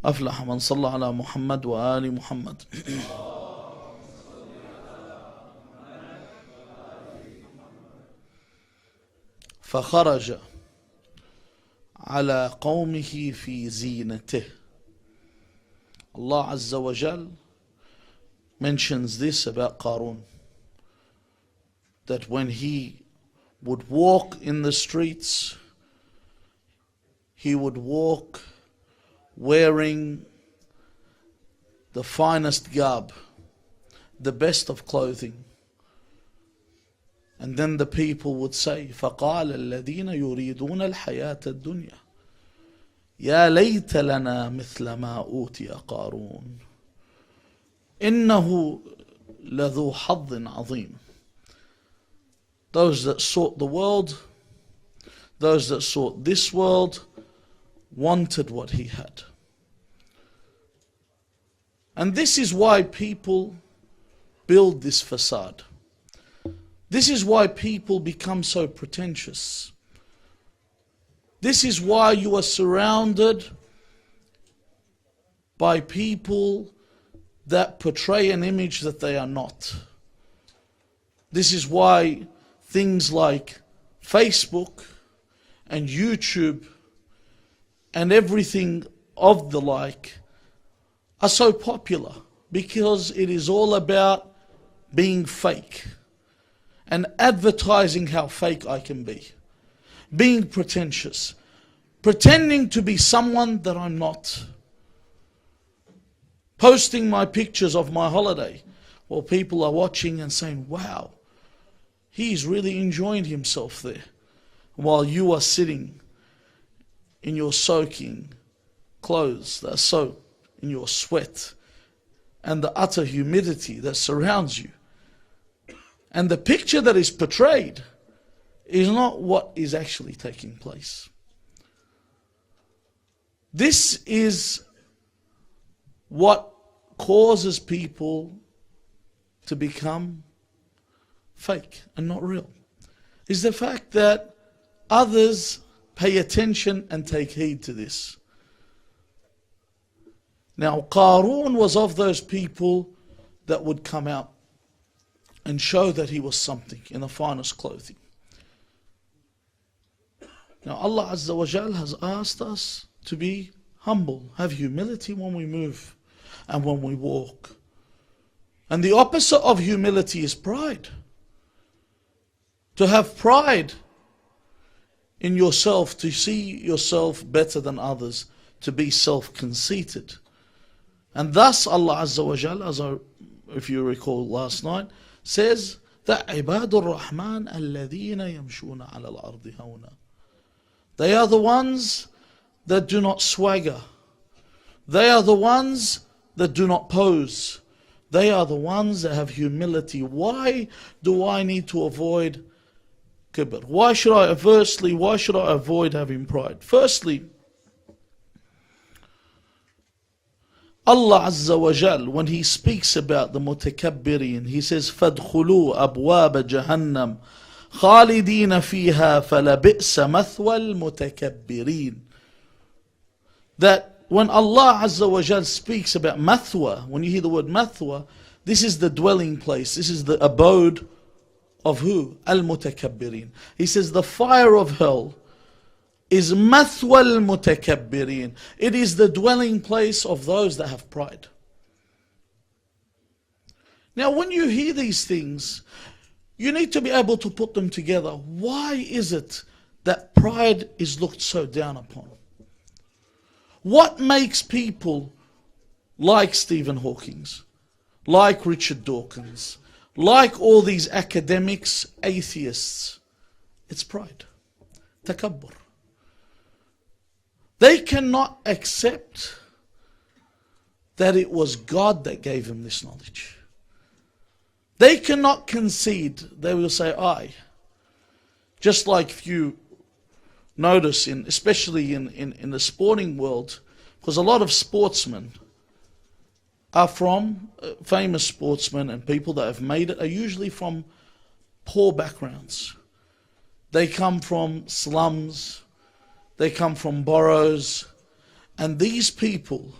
أفلح من صلى على محمد وآل محمد. فخرج على قومه في زينته. Allah Azza wa Jal mentions this about Qarun, that when he would walk in the streets, he would walk wearing the finest garb, the best of clothing. And then the people would say, فَقَالَ الَّذِينَ يُرِيدُونَ الْحَيَاةَ الدُّنْيَا يَا لَيْتَ لَنَا مِثْلَ مَا أُوتِيَ قَارُونَ إِنَّهُ لَذُو حَظٍّ عَظِيمٍ. Those that sought the world, those that sought this world, wanted what he had. And this is why people build this facade. This is why people become so pretentious. This is why you are surrounded by people that portray an image that they are not. This is why things like Facebook and YouTube and everything of the like are so popular, because it is all about being fake and advertising how fake I can be, being pretentious, pretending to be someone that I'm not, posting my pictures of my holiday while people are watching and saying, wow, he's really enjoying himself there, while you are sitting in your soaking clothes that are soaked in your sweat and the utter humidity that surrounds you. And the picture that is portrayed is not what is actually taking place. This is what causes people to become fake and not real, is the fact that others pay attention and take heed to this. Now, Qarun was of those people that would come out and show that he was something in the finest clothing. Now, Allah Azza wa Jal has asked us to be humble, have humility when we move and when we walk. And the opposite of humility is pride. To have pride in yourself, to see yourself better than others, to be self-conceited. And thus Allah Azza wa Jal, if you recall last night, says that عِبَادُ الرَّحْمَنِ الَّذِينَ يَمْشُونَ عَلَى الْأَرْضِ هَوْنًا. They are the ones that do not swagger. They are the ones that do not pose. They are the ones that have humility. Why do I need to avoid kibr? Why should I avoid having pride? Firstly, Allah Azza wa Jal, when He speaks about the mutakabbirin, He says, فَادْخُلُوا أَبْوَابَ جَهَنَّمْ خَالِدِينَ فِيهَا فَلَبِئْسَ مَثْوَى الْمُتَكَبِّرِينَ. That when Allah Azza wa Jal speaks about mathwa, when you hear the word mathwa, this is the dwelling place, this is the abode of who? Al-mutakabbirin. He says the fire of hell is mathwa al-mutakabbirin. It is the dwelling place of those that have pride. Now when you hear these things, you need to be able to put them together. Why is it that pride is looked so down upon? What makes people like Stephen Hawking, like Richard Dawkins, like all these academics, atheists? It's pride, takabbur. They cannot accept that it was God that gave them this knowledge. They cannot concede. They will say, I. Just like if you notice, especially in the sporting world, because a lot of sportsmen are from, famous sportsmen and people that have made it, are usually from poor backgrounds. They come from slums, they come from boroughs, and these people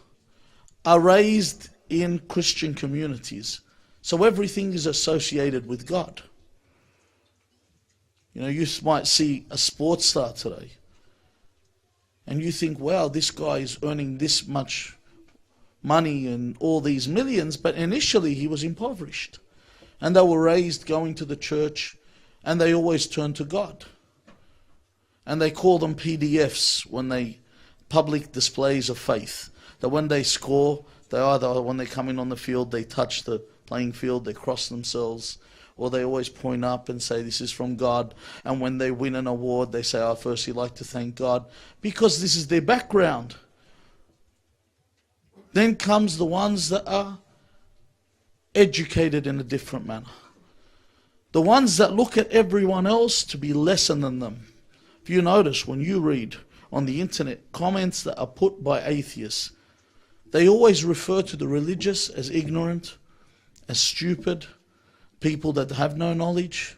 are raised in Christian communities. So everything is associated with God. You know, you might see a sports star today, and you think, wow, this guy is earning this much money and all these millions, but initially he was impoverished. And they were raised going to the church, and they always turn to God. And they call them PDFs when they public displays of faith. That when they score, they either, when they come in on the field, they touch the playing field, they cross themselves, or they always point up and say this is from God. And when they win an award, they say, firstly, like to thank God, because this is their background. Then comes the ones that are educated in a different manner. The ones that look at everyone else to be lesser than them. If you notice, when you read on the internet comments that are put by atheists, they always refer to the religious as ignorant, as stupid, people that have no knowledge.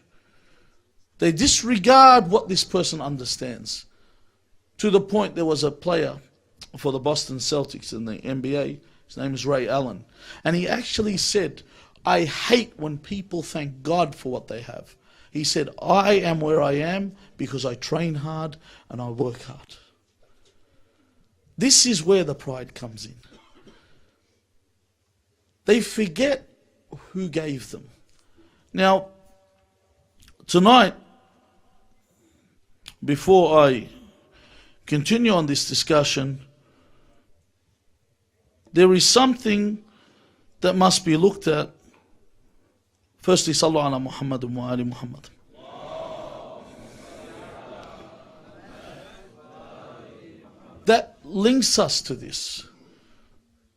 They disregard what this person understands. To the point there was a player for the Boston Celtics in the NBA, his name is Ray Allen, and he actually said, I hate when people thank God for what they have. He said, I am where I am because I train hard and I work hard. This is where the pride comes in. They forget who gave them. Now, tonight, before I continue on this discussion, there is something that must be looked at. Firstly, sallu ala Muhammad wa ali Muhammad. That links us to this.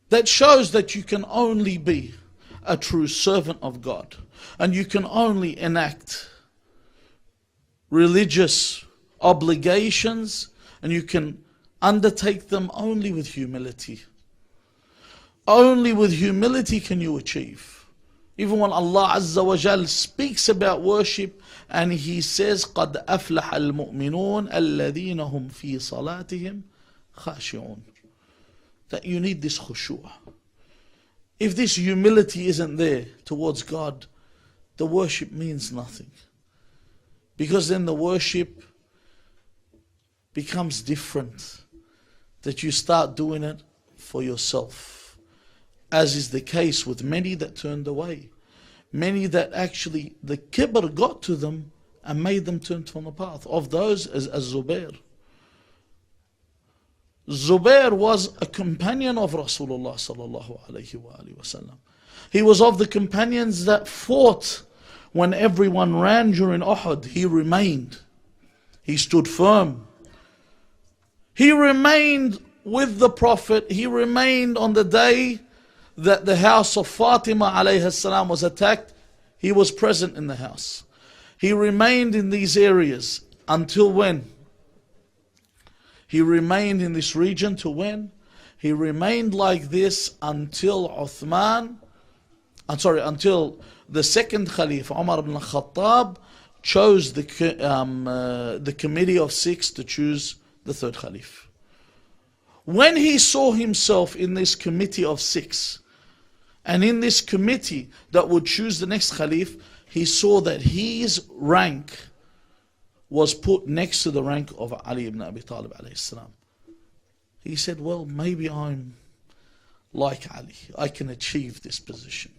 That shows that you can only be a true servant of God, and you can only enact religious obligations, and you can undertake them only with humility. Only with humility can you achieve. Even when Allah Azza wa Jal speaks about worship, and He says, قَدْ أَفْلَحَ الْمُؤْمِنُونَ الَّذِينَ هُمْ فِي صَلَاتِهِمْ خَاشِعُونَ. That you need this khushu'. If this humility isn't there towards God, the worship means nothing. Because then the worship becomes different. That you start doing it for yourself. As is the case with many that turned away. Many that actually the kibr got to them and made them turn from the path. Of those as Zubair. Zubair was a companion of Rasulullah sallallahu alayhi wa sallam. He was of the companions that fought when everyone ran during Uhud. He remained. He stood firm. He remained with the Prophet. He remained on the day that the house of Fatima alayhi salam was attacked. He was present in the house. He remained in these areas until when? He remained in this region to when? He remained like this until until the second Khalif, Umar ibn Khattab, chose the committee of 6 to choose the third Khalif. When he saw himself in this committee of 6, and in this committee that would choose the next Khalif, he saw that his rank was put next to the rank of Ali ibn Abi Talib alayhi salam. He said, well, maybe I'm like Ali. I can achieve this position.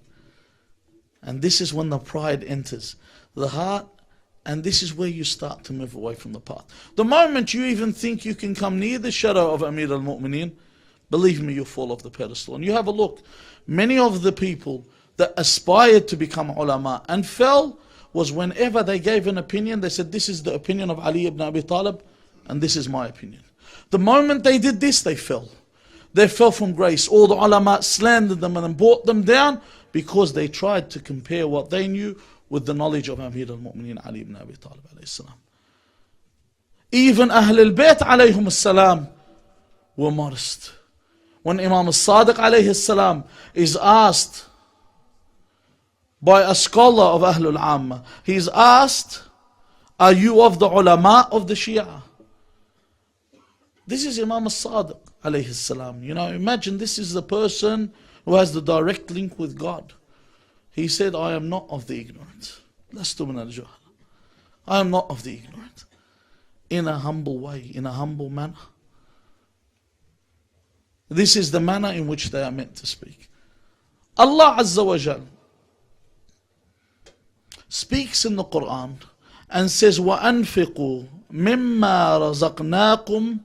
And this is when the pride enters the heart, and this is where you start to move away from the path. The moment you even think you can come near the shadow of Amir al-Mu'mineen, believe me, you'll fall off the pedestal. And you have a look. Many of the people that aspired to become ulama and fell was whenever they gave an opinion, they said, this is the opinion of Ali ibn Abi Talib, and this is my opinion. The moment they did this, they fell. They fell from grace. All the ulama slandered them and then brought them down because they tried to compare what they knew with the knowledge of Amir al-Mu'mineen Ali ibn Abi Talib alayhi salam. Even Ahl al-Bayt alayhum as-salam were modest. When Imam al-Sadiq alayhi salam is asked by a scholar of Ahlul Amma, he's asked, are you of the ulama of the Shia? This is Imam al-Sadiq. alayhi salam. You know, imagine this is the person who has the direct link with God. He said, I am not of the ignorant. Lastu min al-juhala. I am not of the ignorant. In a humble way, in a humble manner. This is the manner in which they are meant to speak. Allah Azza wa Jal speaks in the Quran and says, وَأَنْفِقُوا مِمَّا رَزَقْنَاكُمْ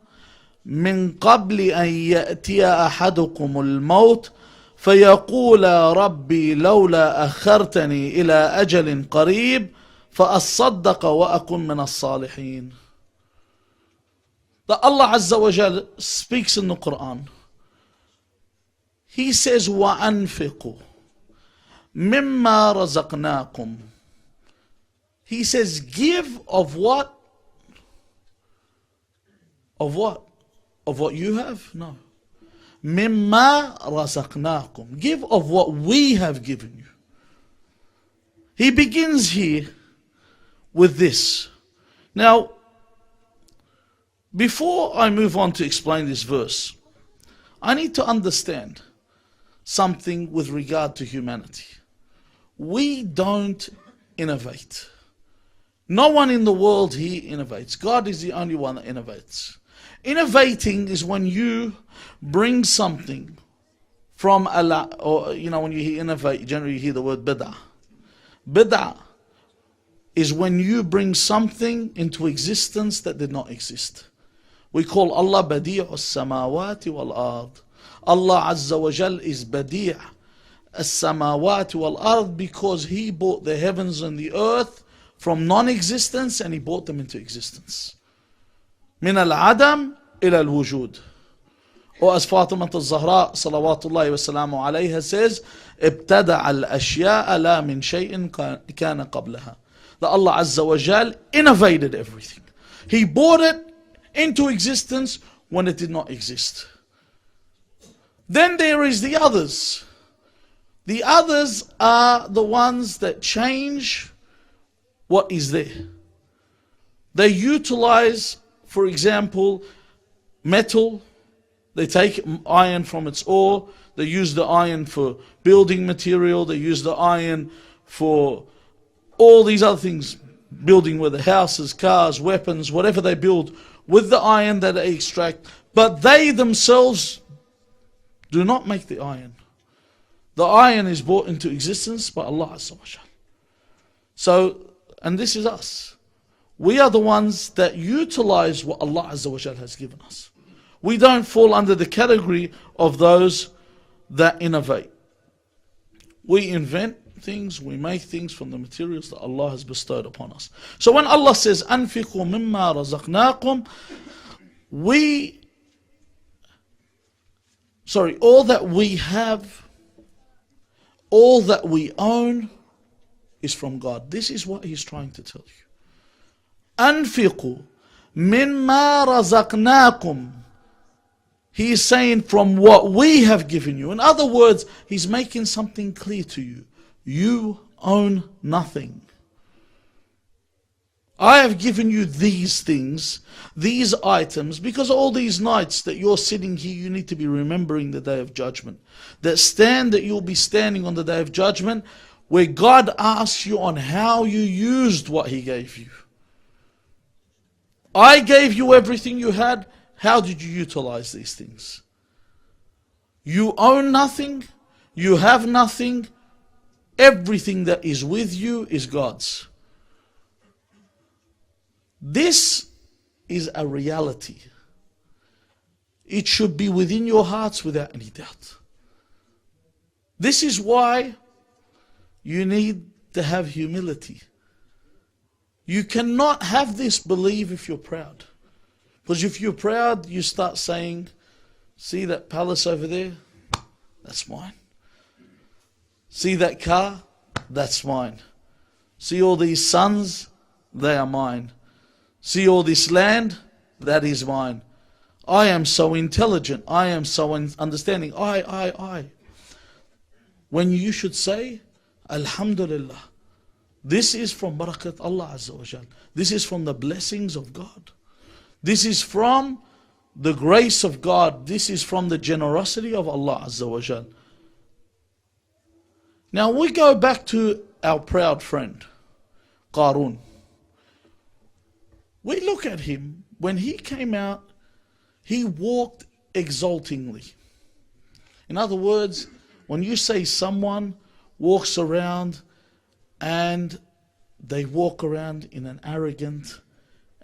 مِنْ قَبْلِ أَنْ يَأْتِيَ أَحَدُكُمُ الْمَوْتِ فَيَقُولَ رَبِّي لَوْلَا أَخَّرْتَنِي إِلَى أَجَلٍ قَرِيبٍ فَأَصَّدَّقَ وَأَكُنْ مِنَ الصَّالِحِينَ. That Allah Azza wa Jal speaks in the Quran. He says, وَأَنْفِقُوا مِمَّا رَزَقْنَاكُمْ. He says, give of what? Of what? Of what you have? No. مِمَّا رَزَقْنَاكُمْ. Give of what we have given you. He begins here with this. Now, before I move on to explain this verse, I need to understand something with regard to humanity. We don't innovate. No one in the world here innovates. God is the only one that innovates. Innovating is when you bring something from Allah, or you know, when you hear innovate, generally you hear the word bid'ah. Bid'ah is when you bring something into existence that did not exist. We call Allah Badi'u as-samawati wal-ard. Allah Azza wa Jal is Badi' as-samawati wal-ard because He brought the heavens and the earth from non-existence and He brought them into existence. Min al-adam ila al-wujud. Or as Fatima al-Zahra salawatullahi wa salamu alayha says, ابتدع الأشياء لا من شيء كان قبلها. That Allah Azza wa Jal innovated everything. He brought it into existence when it did not exist. Then there is the others. The others are the ones that change what is there. They utilize, for example, metal. They take iron from its ore. They use the iron for building material. They use the iron for all these other things. Building whether houses, cars, weapons, whatever they build with the iron that they extract. But they themselves do not make the iron. The iron is brought into existence by Allah Azza wa Jal. So, and this is us. We are the ones that utilize what Allah Azza wa Jal has given us. We don't fall under the category of those that innovate. We invent things, we make things from the materials that Allah has bestowed upon us. So when Allah says, أَنْفِقُوا مِمَّا رَزَقْنَاكُمْ, all that we have, all that we own is from God. This is what He's trying to tell you. أَنْفِقُوا مِمَّا رَزَقْنَاكُمْ. He is saying from what we have given you. In other words, He's making something clear to you. You own nothing. I have given you these things, these items, because all these nights that you're sitting here, you need to be remembering the Day of Judgment. That you'll be standing on the Day of Judgment, where God asks you on how you used what He gave you. I gave you everything you had. How did you utilize these things? You own nothing. You have nothing. Everything that is with you is God's. This is a reality. It should be within your hearts without any doubt. This is why you need to have humility. You cannot have this belief if you're proud. Because if you're proud, you start saying, see that palace over there? That's mine. See that car? That's mine. See all these sons? They are mine. See all this land? That is mine. I am so intelligent. I am so understanding. I. When you should say, Alhamdulillah. This is from barakat Allah Azza wa Jal. This is from the blessings of God. This is from the grace of God, this is from the generosity of Allah Azza wa Jal. Now we go back to our proud friend, Qarun. We look at him, when he came out, he walked exultingly. In other words, when you say someone walks around and they walk around in an arrogant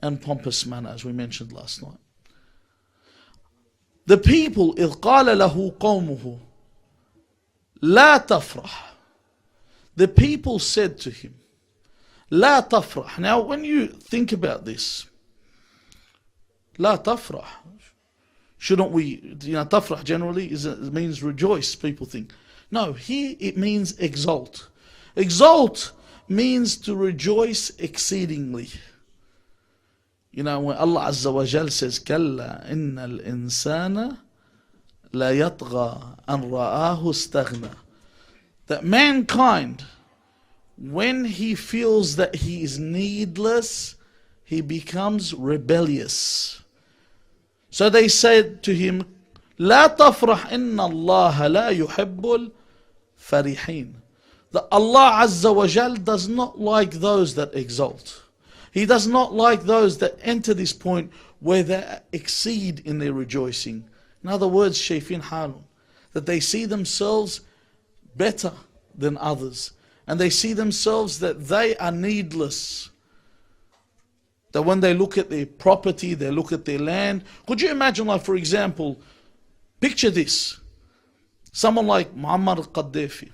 and pompous manner, as we mentioned last night. The people, إِذْ قَالَ لَهُ قَوْمُهُ لَا تَفْرَحْ. The people said to him, لَا تَفْرَحْ. Now when you think about this, لَا تَفْرَحْ, shouldn't we, تفرح generally it means rejoice, people think. No, here it means exalt. Exalt means to rejoice exceedingly. When Allah Azza wa Jal says, كَلَّا إِنَّ الْإِنسَانَ لَا يَطْغَى أَنْ رَآهُ اسْتَغْنَى. That mankind, when he feels that he is needless, he becomes rebellious. So they said to him, لا تفرح إن الله لا يحب الفرحين. That Allah Azza wa Jal does not like those that exalt. He does not like those that enter this point where they exceed in their rejoicing. In other words, shayfin halun, that they see themselves better than others, and they see themselves that they are needless. That when they look at their property, they look at their land. Could you imagine, like for example, picture this. Someone like Muammar al-Qaddafi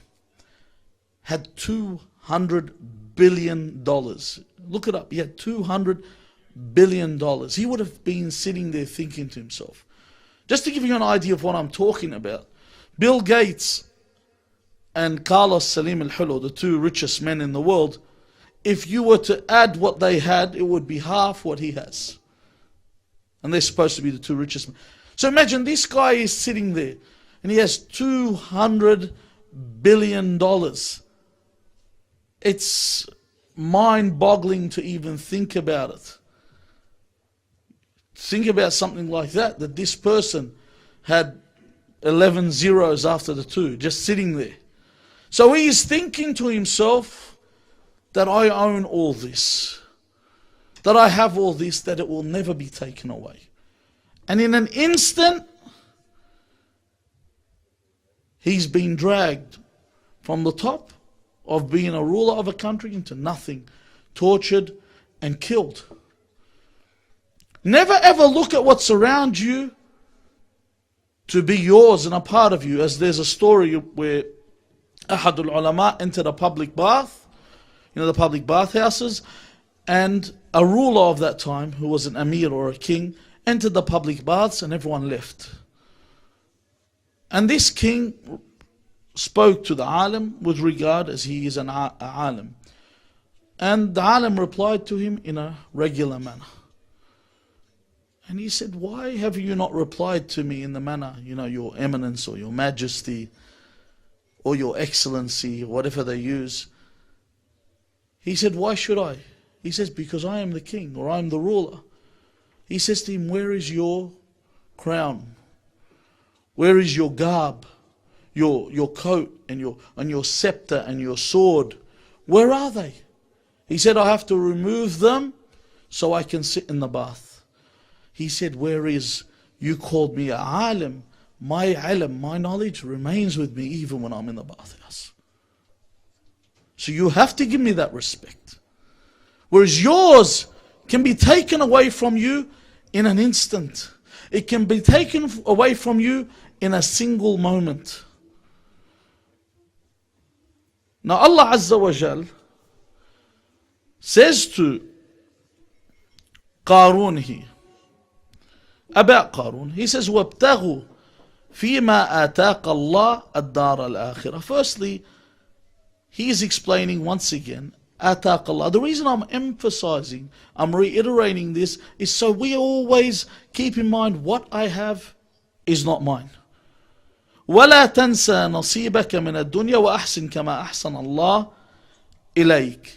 had $200 billion. Look it up. He had $200 billion. He would have been sitting there thinking to himself. Just to give you an idea of what I'm talking about, Bill Gates and Carlos Salim al-Hulu, the two richest men in the world, if you were to add what they had, it would be half what he has. And they're supposed to be the two richest men. So imagine this guy is sitting there and he has $200 billion. It's mind-boggling to even think about it. Think about something like that this person had 11 zeros after the 2, just sitting there. So he is thinking to himself that I own all this, that I have all this, that it will never be taken away. And in an instant, he's been dragged from the top of being a ruler of a country into nothing, tortured and killed. Never ever look at what's around you to be yours and a part of you. As there's a story where Ahadul Ulama entered a public bath, the public bathhouses, and a ruler of that time, who was an emir or a king, entered the public baths and everyone left. And this king spoke to the alim with regard, as he is an alim. And the alim replied to him in a regular manner. And he said, why have you not replied to me in the manner, your eminence or your majesty or your excellency, or whatever they use? He said, why should I? He says, because I am the king, or I am the ruler. He says to him, where is your crown? Where is your garb? Your coat and your scepter and your sword? Where are they? He said, I have to remove them so I can sit in the bath. He said, where is, you called me a alim. My ilm, my knowledge remains with me even when I'm in the bathhouse. So you have to give me that respect. Whereas yours can be taken away from you in an instant. It can be taken away from you in a single moment. Now Allah Azza wa Jal says to Qarun here, about Qarun, he says, وَابْتَغُوا فِيمَا آتَاقَ اللَّهُ الدَّارَ الْآخِرَةِ. Firstly, he is explaining once again, آتَاقَ اللَّهُ. The reason I'm emphasizing, I'm reiterating this, is so we always keep in mind what I have is not mine. وَلَا تَنْسَى نَصِيبَكَ مِنَ الدُّنْيا وَأَحْسِنْ كَمَا أَحْسَنَ اللَّهُ إِلَيْكَ.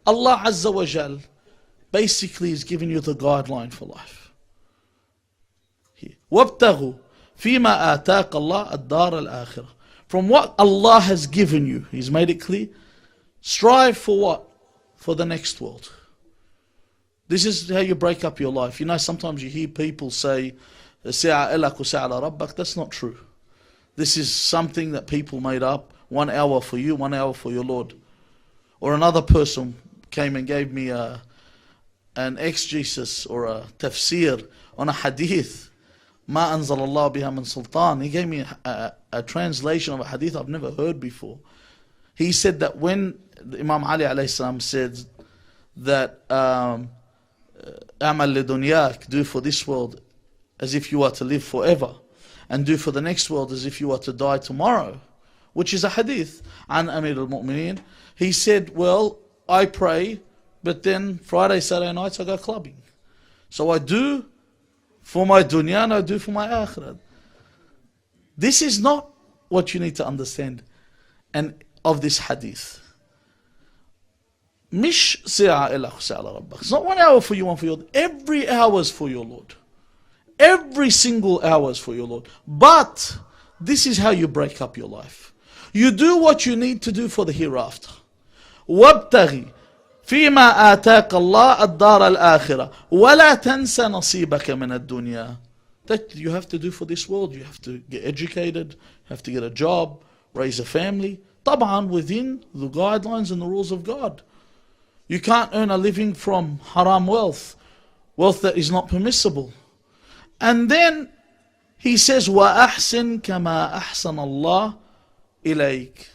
Allah Azza wa Jal basically is giving you the guideline for life. وَابْتَغُوا فِيمَا آتَاكَ اللَّهُ الدَّارَ الْآخِرَةِ. From what Allah has given you, He's made it clear, strive for what? For the next world. This is how you break up your life. You know, sometimes you hear people say, سَعَ إِلَكُ وَسَعَ لَرَبَّكَ. That's not true. This is something that people made up. 1 hour for you, 1 hour for your Lord. Or another person came and gave me an exegesis or a tafsir on a hadith. ما أنزل الله بها من سلطان. He gave me a translation of a hadith I've never heard before. He said that when Imam Ali alayhi salam said that أعمل لدنياك, do for this world as if you are to live forever, and do for the next world as if you are to die tomorrow, which is a hadith عن أمير المؤمنين. He said, well, I pray, but then Friday, Saturday nights I go clubbing. So I do for my dunya and I do for my akhirah. This is not what you need to understand and of this hadith. مش ساعة إلا ساعة لربك. It's not 1 hour for you, 1 for your Lord. Every hour is for your Lord. Every single hour is for your Lord. But this is how you break up your life. You do what you need to do for the hereafter. وابتغي فيما آتاك الله الدار الآخرة ولا تنسى نصيبك من الدنيا. That you have to do for this world. You have to get educated, you have to get a job, raise a family. طبعا within the guidelines and the rules of God. You can't earn a living from haram wealth, wealth that is not permissible. And then he says, وَأَحْسِنْ كَمَا أَحْسَنَ اللَّهُ إِلَيْكَ.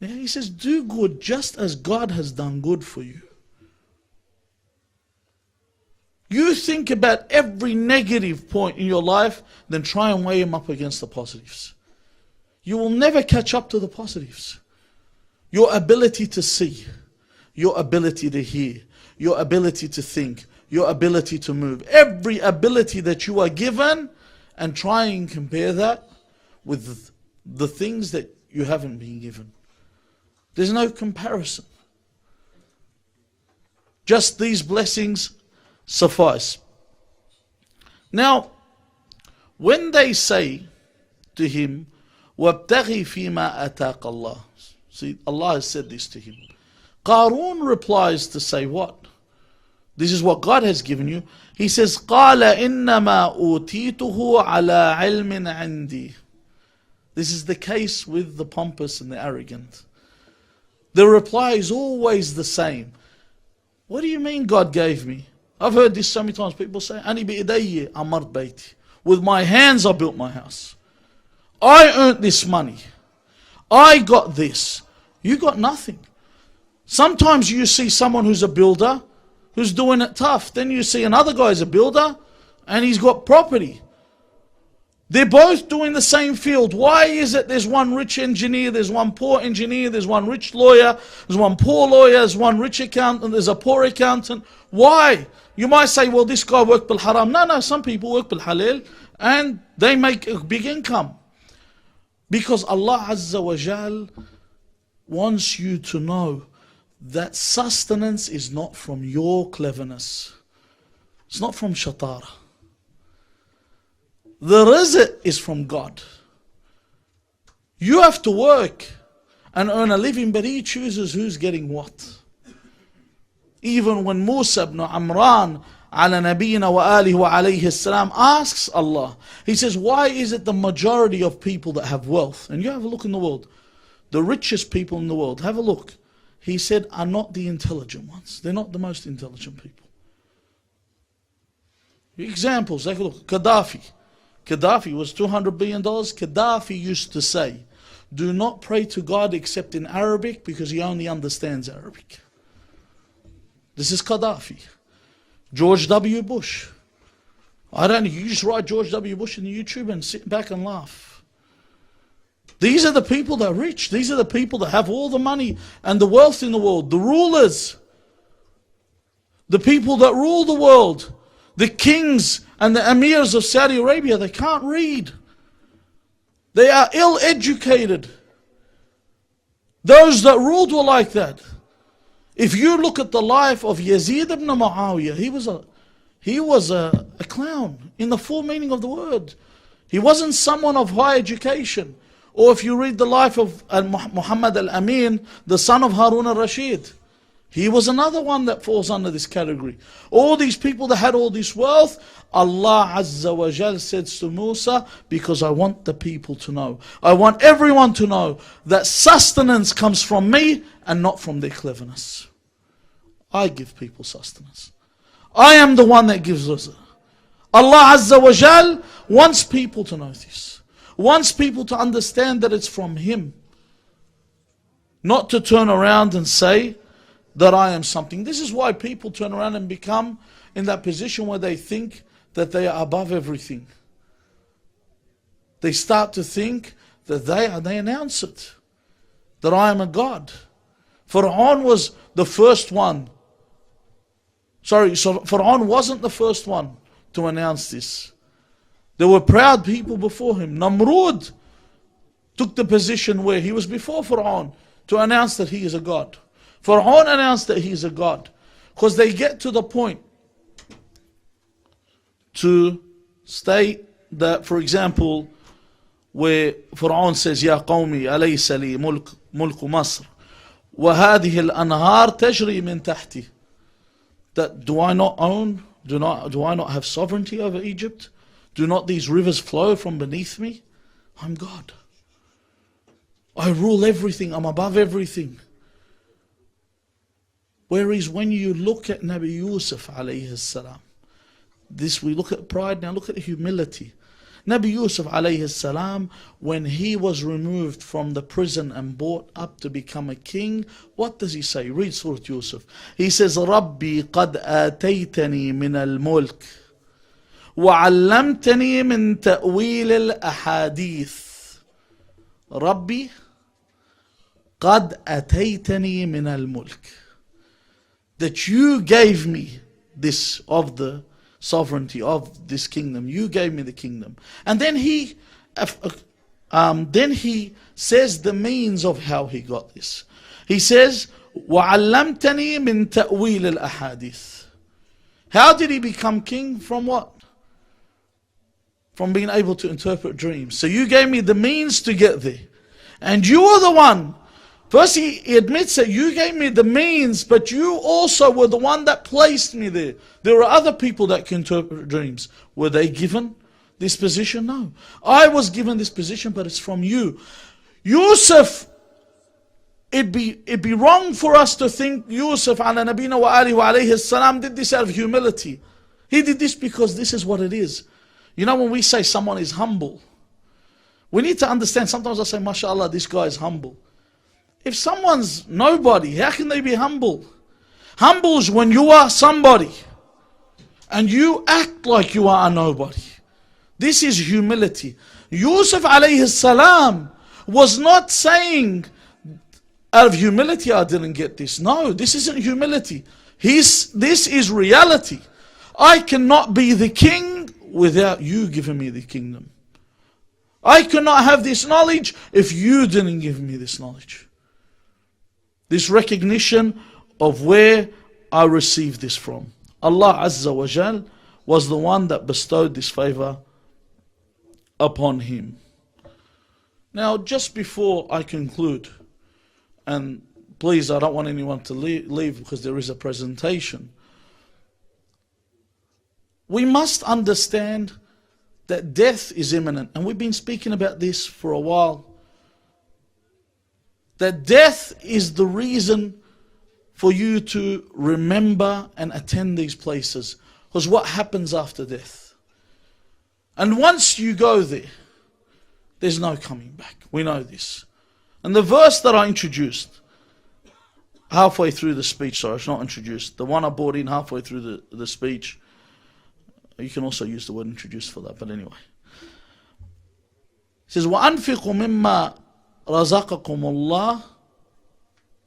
Yeah, he says, do good just as God has done good for you. You think about every negative point in your life, then try and weigh them up against the positives. You will never catch up to the positives. Your ability to see, your ability to hear, your ability to think, your ability to move, every ability that you are given, and try and compare that with the things that you haven't been given. There's no comparison. Just these blessings suffice. Now, when they say to him, وَابْتَغِي فِيمَا أَتَاقَ اللَّهُ. See, Allah has said this to him. Qarun replies to say what? This is what God has given you. He says, قَالَ إِنَّمَا أُوتِيتُهُ عَلَىٰ عِلْمٍ عِنْدِي. This is the case with the pompous and the arrogant. The reply is always the same. What do you mean God gave me? I've heard this so many times. People say, أَنِي بِإِدَيِّ أَمَرْتْ بَيْتِي. With my hands I built my house. I earned this money. I got this. You got nothing. Sometimes you see someone who's a builder, who's doing it tough. Then you see another guy's a builder, and he's got property. They're both doing the same field. Why is it there's one rich engineer, there's one poor engineer, there's one rich lawyer, there's one poor lawyer, there's one rich accountant, there's a poor accountant? Why? You might say, well, this guy worked bil haram. No, some people work bil halal and they make a big income. Because Allah Azza wa Jal wants you to know that sustenance is not from your cleverness. It's not from shatara. The rizq is from God. You have to work and earn a living, but He chooses who's getting what. Even when Musa ibn Amran ala nabiyina wa alihi wa alayhi salam asks Allah, he says, why is it the majority of people that have wealth, and you have a look in the world, the richest people in the world, have a look, he said, are not the intelligent ones. They're not the most intelligent people. Examples, take a look. Gaddafi was $200 billion. Gaddafi used to say, do not pray to God except in Arabic because he only understands Arabic. This is Gaddafi. George W. Bush. I don't know, you just write George W. Bush in YouTube and sit back and laugh. These are the people that are rich. These are the people that have all the money and the wealth in the world. The rulers. The people that rule the world. The kings and the emirs of Saudi Arabia, they can't read. They are ill-educated. Those that ruled were like that. If you look at the life of Yazid ibn Muawiyah, He was a clown in the full meaning of the word. He wasn't someone of high education. Or if you read the life of Muhammad Al-Ameli, the son of Harun al-Rashid, he was another one that falls under this category. All these people that had all this wealth, Allah Azza wa Jal said to Musa, because I want the people to know, I want everyone to know that sustenance comes from me and not from their cleverness. I give people sustenance. I am the one that gives us. Allah Azza wa Jal wants people to know this. Wants people to understand that it's from Him. Not to turn around and say that I am something. This is why people turn around and become in that position where they think that they are above everything. They start to think that they announce it. That I am a God. Fir'aun was the first one. So Fir'aun wasn't the first one to announce this. There were proud people before him. Namrud took the position where he was before Fir'aun to announce that he is a God. Fir'aun announced that he is a God. Because they get to the point to state that, for example, where Fir'aun says, Ya qawmi alaysa li mulku Masr wa hadhihi al-anhar tajri min tahti. That do I not own, do I not have sovereignty over Egypt? Do not these rivers flow from beneath me? I'm God. I rule everything, I'm above everything. Whereas when you look at Nabi Yusuf alayhi salam, this we look at pride, now look at humility. Nabi Yusuf alayhi salam, when he was removed from the prison and brought up to become a king, what does he say? Read Surah Yusuf. He says, Rabbi qad ataytani min al-mulk وعلمتني من تأويل الأحاديث. ربي قد أتيتني من الملك. That you gave me this of the sovereignty of this kingdom. You gave me the kingdom. And then he says the means of how he got this. He says, وعلمتني من تأويل الأحاديث. How did he become king? From what? From being able to interpret dreams. So you gave me the means to get there. And you were the one. First he admits that you gave me the means, but you also were the one that placed me there. There are other people that can interpret dreams. Were they given this position? No. I was given this position, but it's from you. Yusuf, it'd be wrong for us to think Yusuf ala nabina wa alihi wa alayhi salam did this out of humility. He did this because this is what it is. You know, when we say someone is humble, we need to understand. Sometimes I say, mashallah, this guy is humble. If someone's nobody, how can they be humble? Humble is when you are somebody and you act like you are a nobody. This is humility. Yusuf alayhi salam was not saying, out of humility I didn't get this. No, this isn't humility. This is reality. I cannot be the king without you giving me the kingdom. I cannot have this knowledge if you didn't give me this knowledge. This recognition of where I received this from. Allah Azza wa Jal was the one that bestowed this favor upon him. Now, just before I conclude, and please, I don't want anyone to leave because there is a presentation. We must understand that death is imminent. And we've been speaking about this for a while. That death is the reason for you to remember and attend these places. Because what happens after death? And once you go there, there's no coming back. We know this. And the verse that I introduced halfway through the speech, sorry, it's not introduced. The one I brought in halfway through the speech. You can also use the word introduced for that, but anyway. It says, وَأَنْفِقُوا مِمَّا رَزَقَكُمُ اللَّهِ.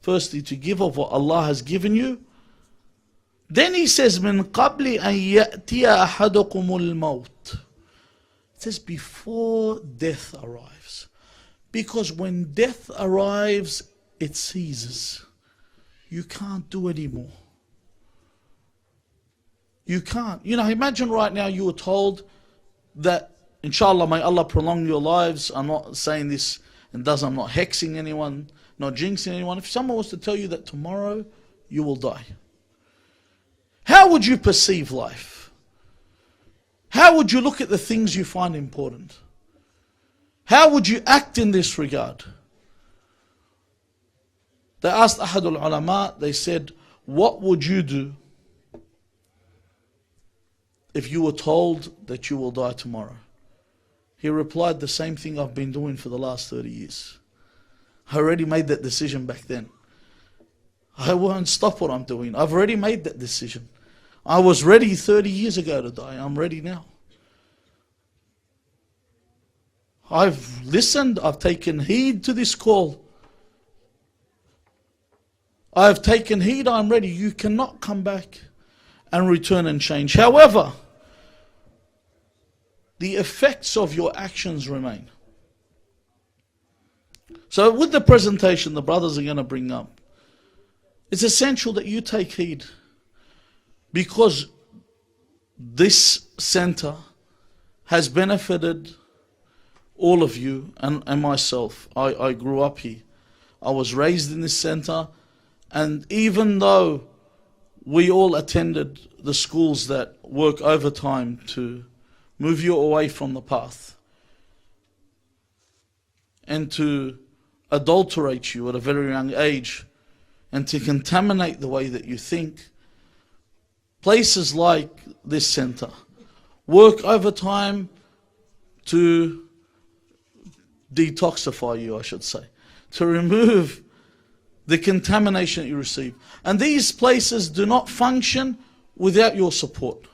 Firstly, to give of what Allah has given you. Then he says, مِنْ قَبْلِ أَنْ يَأْتِيَ أَحَدُكُمُ الْمَوْتِ. It says, before death arrives. Because when death arrives, it ceases. You can't do anymore. You can't. You know, imagine right now you were told that, inshallah, may Allah prolong your lives. I'm not saying this and I'm not hexing anyone, not jinxing anyone. If someone was to tell you that tomorrow you will die, how would you perceive life? How would you look at the things you find important? How would you act in this regard? They asked Ahadul Ulama, they said, what would you do if you were told that you will die tomorrow? He replied, the same thing I've been doing for the last 30 years. I already made that decision back then. I won't stop what I'm doing. I've already made that decision. I was ready 30 years ago to die. I'm ready now. I've listened. I've taken heed to this call. I've taken heed. I'm ready. You cannot come back and return and change. However, the effects of your actions remain. So with the presentation the brothers are going to bring up, it's essential that you take heed, because this center has benefited all of you and myself. I grew up here. I was raised in this center, and even though we all attended the schools that work overtime to move you away from the path and to adulterate you at a very young age and to contaminate the way that you think, places like this center work overtime to detoxify you, I should say, to remove the contamination that you receive. And these places do not function without your support.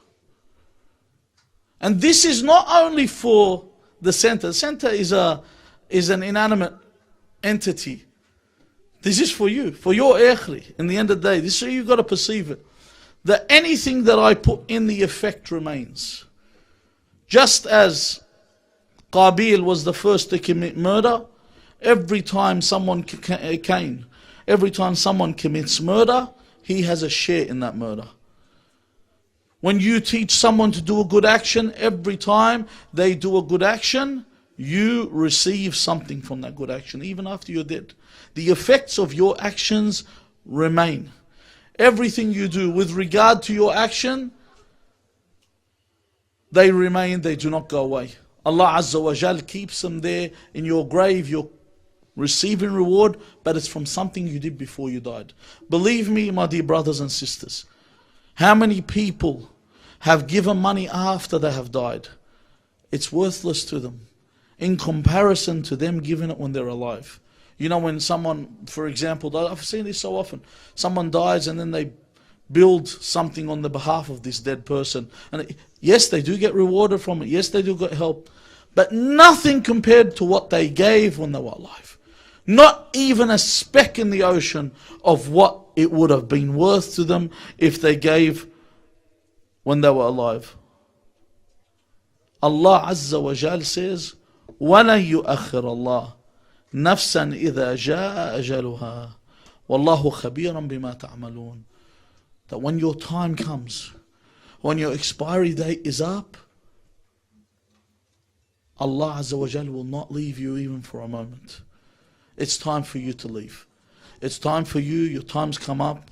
And this is not only for the center. The center is an inanimate entity. This is for you, for your ikhli. In the end of the day, this is how you've got to perceive it. That anything that I put in, the effect remains. Just as Qabil was the first to commit murder, every time someone every time someone commits murder, he has a share in that murder. When you teach someone to do a good action, every time they do a good action, you receive something from that good action, even after you're dead. The effects of your actions remain. Everything you do with regard to your action, they remain, they do not go away. Allah Azza wa Jal keeps them there in your grave. You're receiving reward, but it's from something you did before you died. Believe me, my dear brothers and sisters, how many people have given money after they have died? It's worthless to them in comparison to them giving it when they're alive. You know, when someone, for example, I've seen this so often, someone dies and then they build something on the behalf of this dead person. And yes, they do get rewarded from it. Yes, they do get help. But nothing compared to what they gave when they were alive. Not even a speck in the ocean of what it would have been worth to them if they gave when they were alive. Allah Azza wa Jal says, وَلَن يُؤَخِّرَ اللَّهُ نَفْسًا إِذَا جَاءَ أَجَلُهَا وَاللَّهُ خَبِيرًا بِمَا تَعْمَلُونَ. That when your time comes, when your expiry date is up, Allah Azza wa Jal will not leave you even for a moment. It's time for you to leave. It's time for you, your time's come up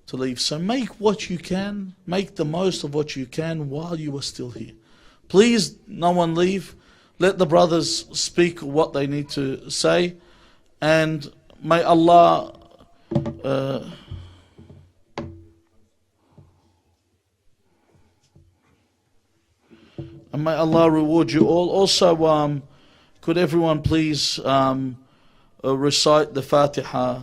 to leave. So make what you can, make the most of what you can while you are still here. Please, no one leave. Let the brothers speak what they need to say. And may Allah reward you all. Also, could everyone please recite the Fatiha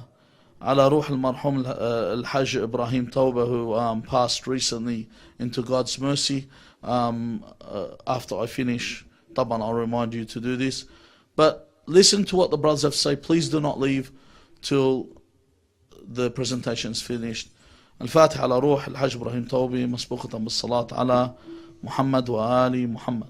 ala Ruh al-Marhum al-Hajj Ibrahim Tawbah, who passed recently into God's mercy. After I finish, Taban, I'll remind you to do this. But listen to what the brothers have to say. Please do not leave till the presentation is finished. Al-Fatiha ala Ruh al-Hajj Ibrahim Tawbah, masbuqatan bis-salat ala Muhammad wa ali Muhammad.